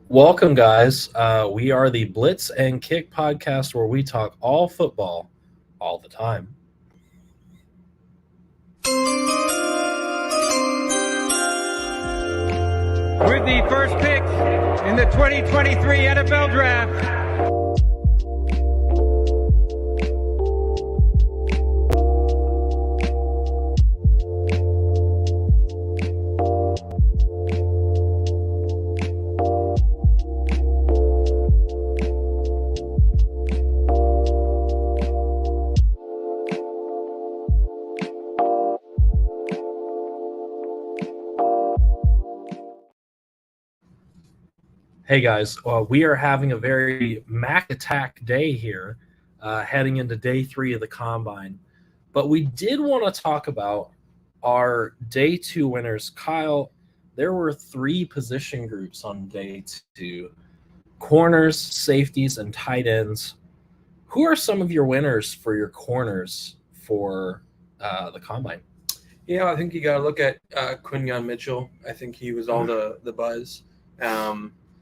Welcome, guys. We are the Blitz and Kick podcast where we talk all football all the time. With the first pick in the 2023 NFL Draft. Hey, guys. We are having a very Mac attack day here, heading into day 3 of the Combine. But we did want to talk about our day 2 winners. Kyle, there were 3 position groups on day 2: corners, safeties, and tight ends. Who are some of your winners for your corners for the Combine? Yeah, I think you got to look at Quinyon Mitchell. I think he was all the buzz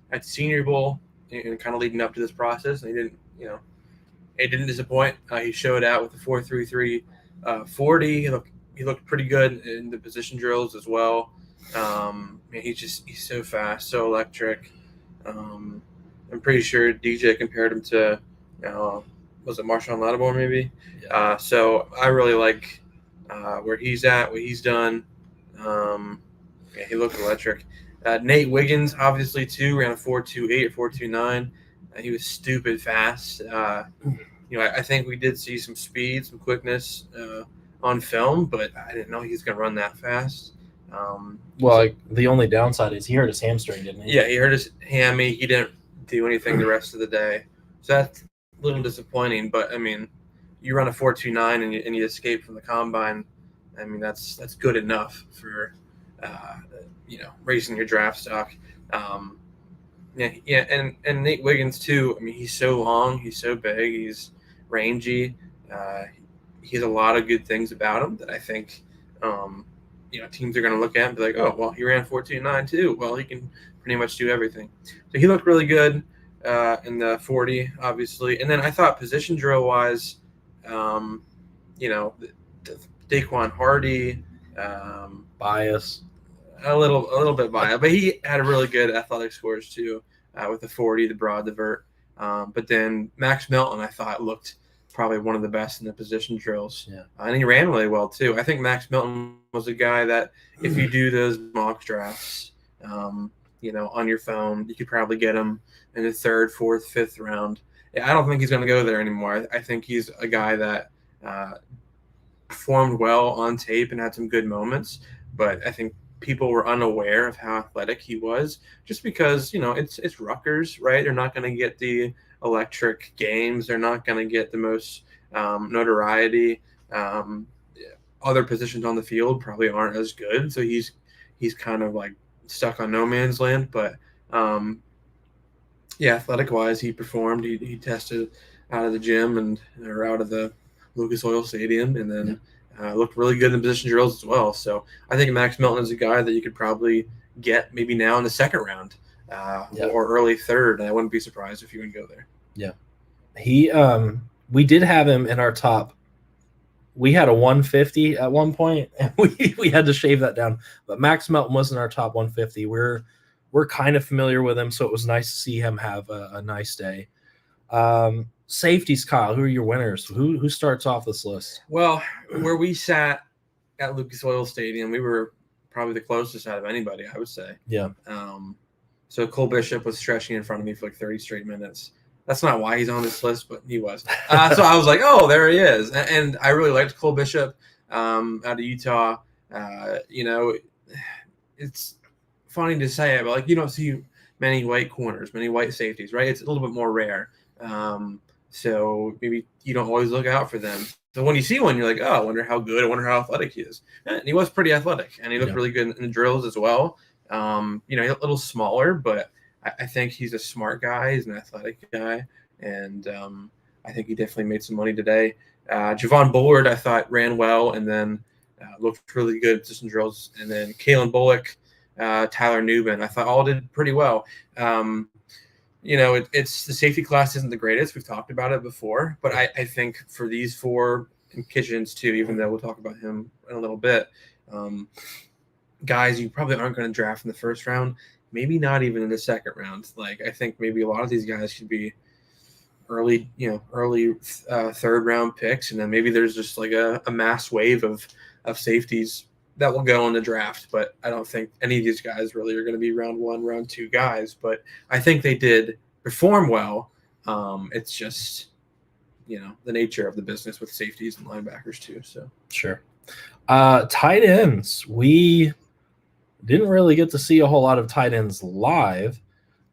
at Senior Bowl and kind of leading up to this process. And he didn't disappoint. He showed out with the 4.33 40. He looked pretty good in the position drills as well. He's so fast, so electric. I'm pretty sure DJ compared him to was it Marshawn Lattimore maybe? Yeah. So I really like where he's at, what he's done. He looked electric. Nate Wiggins, obviously, too, ran a 4.28 or 4.29. He was stupid fast. I think we did see some speed, some quickness on film, but I didn't know he was going to run that fast. The only downside is he hurt his hamstring, didn't he? Yeah, he hurt his hammy. He didn't do anything the rest of the day. So that's a little disappointing, but, you run a 4.29 and you escape from the Combine. That's good enough for raising your draft stock. And Nate Wiggins too. He's so long, he's so big, he's rangy. He has a lot of good things about him that I think teams are going to look at and be like, oh, well, he ran 4.29 too. Well, he can pretty much do everything. So he looked really good in the 40, obviously. And then I thought position drill wise, Daquan Hardy, Bias. a little bit biased, but he had a really good athletic scores too, with the 40, the broad, the vert. But then Max Milton, I thought, looked probably one of the best in the position drills. Yeah. And he ran really well too. I think Max Milton was a guy that if you do those mock drafts, on your phone, you could probably get him in the 3rd, 4th, 5th round. I don't think he's going to go there anymore. I think he's a guy that performed well on tape and had some good moments, but I think people were unaware of how athletic he was just because, it's Rutgers, right? They're not going to get the electric games. They're not going to get the most notoriety. Other positions on the field probably aren't as good. So he's kind of like stuck on no man's land, but athletic wise, he performed. He tested out of the gym or out of the Lucas Oil Stadium, and then looked really good in position drills as well. So I think Max Milton is a guy that you could probably get maybe now in the 2nd round or early 3rd. I wouldn't be surprised if you would go there. Yeah. We did have him in our top. We had a 150 at one point, and we had to shave that down. But Max Melton was in our top 150. We're kind of familiar with him, so it was nice to see him have a nice day. Safeties, Kyle, who are your winners? Who starts off this list? Well, where we sat at Lucas Oil Stadium, we were probably the closest out of anybody, I would say. Yeah. So Cole Bishop was stretching in front of me for like 30 straight minutes. That's not why he's on this list, but he was. So I was like, oh, there he is. And I really liked Cole Bishop out of Utah. It's funny to say it, but you don't see many white corners, many white safeties, right? It's a little bit more rare. So maybe you don't always look out for them. So when you see one, you're like, oh, I wonder how good, I wonder how athletic he is. And he was pretty athletic, and he looked really good in the drills as well. He's a little smaller, but I think he's a smart guy. He's an athletic guy, and I think he definitely made some money today. Javon Bullard, I thought, ran well, and then looked really good at position drills. And then Kalen Bullock, Tyler Newman, I thought all did pretty well. it's the safety class isn't the greatest. We've talked about it before, but I think for these four, and Kitchens too, even though we'll talk about him in a little bit, guys you probably aren't going to draft in the first round, maybe not even in the second round. Like I think maybe a lot of these guys should be early third round picks, and then maybe there's just like a mass wave of safeties that will go in the draft. But I don't think any of these guys really are going to be round 1, round 2 guys. But I think they did perform well. It's just the nature of the business with safeties and linebackers too. So sure. Tight ends, we didn't really get to see a whole lot of tight ends live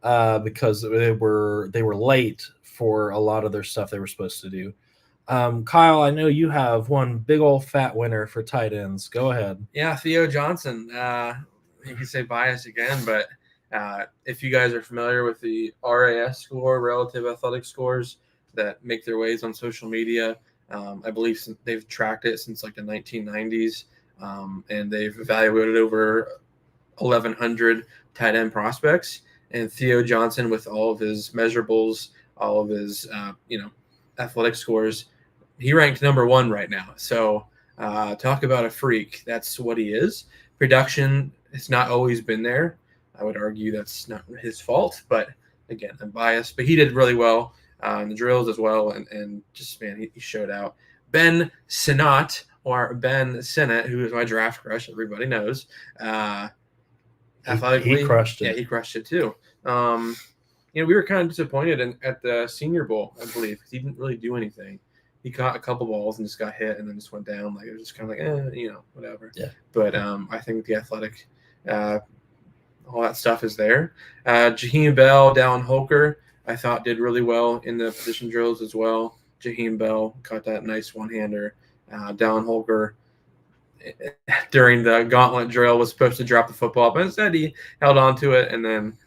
because they were late for a lot of their stuff they were supposed to do. Kyle, I know you have one big old fat winner for tight ends. Go ahead. Yeah, Theo Johnson. You can say bias again, but if you guys are familiar with the RAS score, relative athletic scores that make their ways on social media, I believe they've tracked it since like the 1990s, and they've evaluated over 1,100 tight end prospects. And Theo Johnson, with all of his measurables, all of his athletic scores, he ranked number 1 right now. So talk about a freak. That's what he is. Production has not always been there. I would argue that's not his fault, but again, I'm biased. But he did really well in the drills as well, and just, man, he showed out. Ben Sinnott, or Ben Sinnott, who is my draft crush, everybody knows. Athletically, he crushed it. Yeah, he crushed it too. We were kind of disappointed at the Senior Bowl, I believe, because he didn't really do anything. He caught a couple balls and just got hit and then just went down. Like, it was just kind of like, whatever. Yeah. But I think the athletic, all that stuff is there. Jaheim Bell, Dallin Holker, I thought did really well in the position drills as well. Jaheim Bell caught that nice one-hander. Dallin Holker, during the gauntlet drill, was supposed to drop the football, but instead he held on to it and then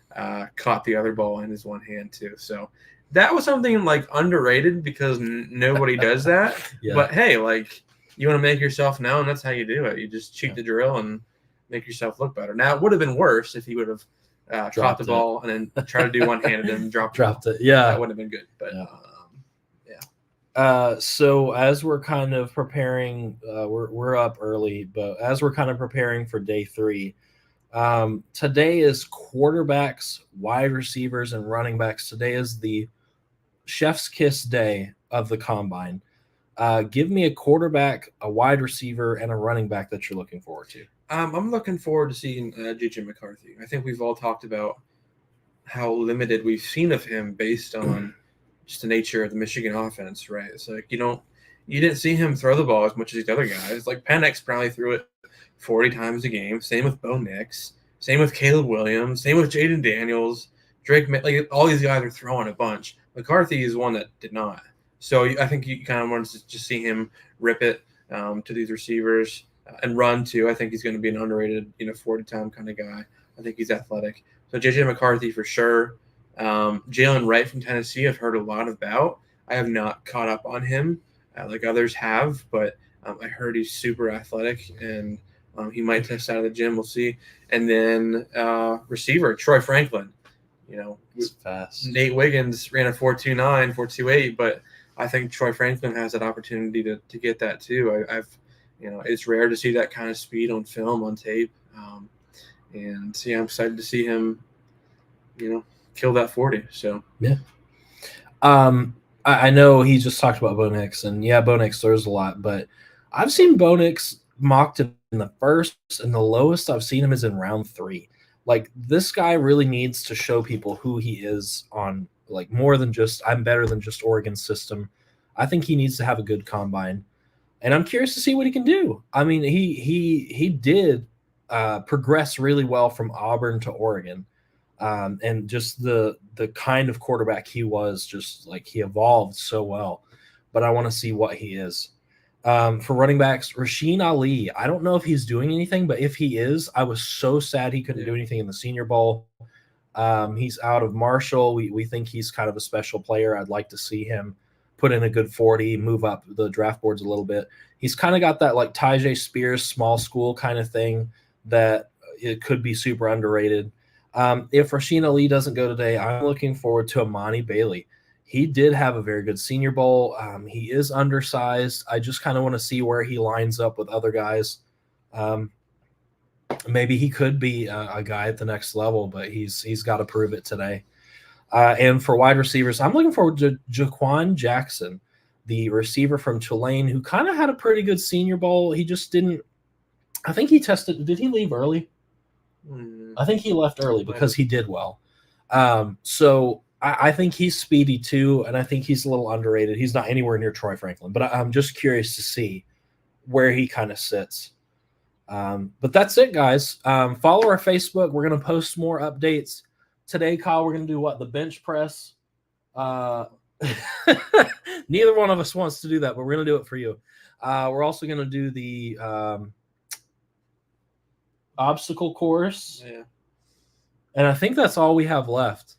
caught the other ball in his one hand too. So that was something like underrated because nobody does that. Yeah. But hey, like, you want to make yourself known, that's how you do it. You just cheat the drill and make yourself look better. Now, it would have been worse if he would have caught the ball and then tried to do one-handed and dropped it. Yeah. That would have been good. But so as we're kind of preparing, we're up early, but as we're kind of preparing for day 3, today is quarterbacks, wide receivers, and running backs. Today is the chef's kiss day of the combine. Give me a quarterback, a wide receiver, and a running back that you're looking forward to. I'm looking forward to seeing J.J. McCarthy. I think we've all talked about how limited we've seen of him based on just the nature of the Michigan offense, right? It's like you didn't see him throw the ball as much as these other guys. Like Penix probably threw it 40 times a game. Same with Bo Nix. Same with Caleb Williams. Same with Jaden Daniels. Drake, like all these guys are throwing a bunch. McCarthy is one that did not. So I think you kind of wanted to just see him rip it to these receivers and run too. I think he's going to be an underrated, 40-time kind of guy. I think he's athletic. So J.J. McCarthy for sure. Jalen Wright from Tennessee, I've heard a lot about. I have not caught up on him like others have, but I heard he's super athletic and he might test out of the gym. We'll see. And then receiver Troy Franklin. It's fast. Nate Wiggins ran a 4.29, 4.28, but I think Troy Franklin has that opportunity to get that too. It's rare to see that kind of speed on film, on tape. I'm excited to see him, kill that 40. So yeah. I know he just talked about Bo Nix, and yeah, Bo Nix throws a lot, but I've seen Bo Nix mocked in the first, and the lowest I've seen him is in round 3. Like, this guy really needs to show people who he is on, like, more than just I'm better than just Oregon's system. I think he needs to have a good combine, and I'm curious to see what he can do. I mean, he did progress really well from Auburn to Oregon, and just the kind of quarterback he was, just like he evolved so well. But I want to see what he is. For running backs, Rasheen Ali, I don't know if he's doing anything, but if he is, I was so sad he couldn't do anything in the Senior Bowl. He's out of Marshall. We think he's kind of a special player. I'd like to see him put in a good 40, move up the draft boards a little bit. He's kind of got that like Tyjae Spears small school kind of thing that it could be super underrated. If Rasheen Ali doesn't go today, I'm looking forward to Amani Bailey. He did have a very good Senior Bowl. He is undersized. I just kind of want to see where he lines up with other guys. Maybe he could be a guy at the next level, but he's got to prove it today. And for wide receivers, I'm looking forward to Jaquan Jackson, the receiver from Tulane, who kind of had a pretty good Senior Bowl. He just didn't – I think he tested – did he leave early? I think he left early because he did well. So I think he's speedy too, and I think he's a little underrated. He's not anywhere near Troy Franklin, but I'm just curious to see where he kind of sits. But that's it, guys. Follow our Facebook. We're going to post more updates. Today, Kyle, we're going to do what? The bench press. Neither one of us wants to do that, but we're going to do it for you. We're also going to do the obstacle course. Yeah. And I think that's all we have left.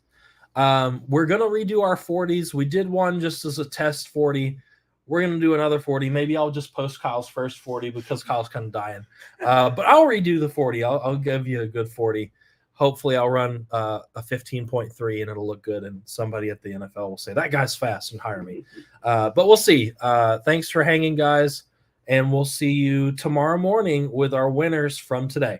We're going to redo our 40s. We did one just as a test 40. We're going to do another 40. Maybe I'll just post Kyle's first 40 because Kyle's kind of dying. But I'll redo the 40. I'll give you a good 40. Hopefully I'll run a 15.3 and it'll look good. And somebody at the NFL will say, that guy's fast, and hire me. But we'll see. Thanks for hanging, guys. And we'll see you tomorrow morning with our winners from today.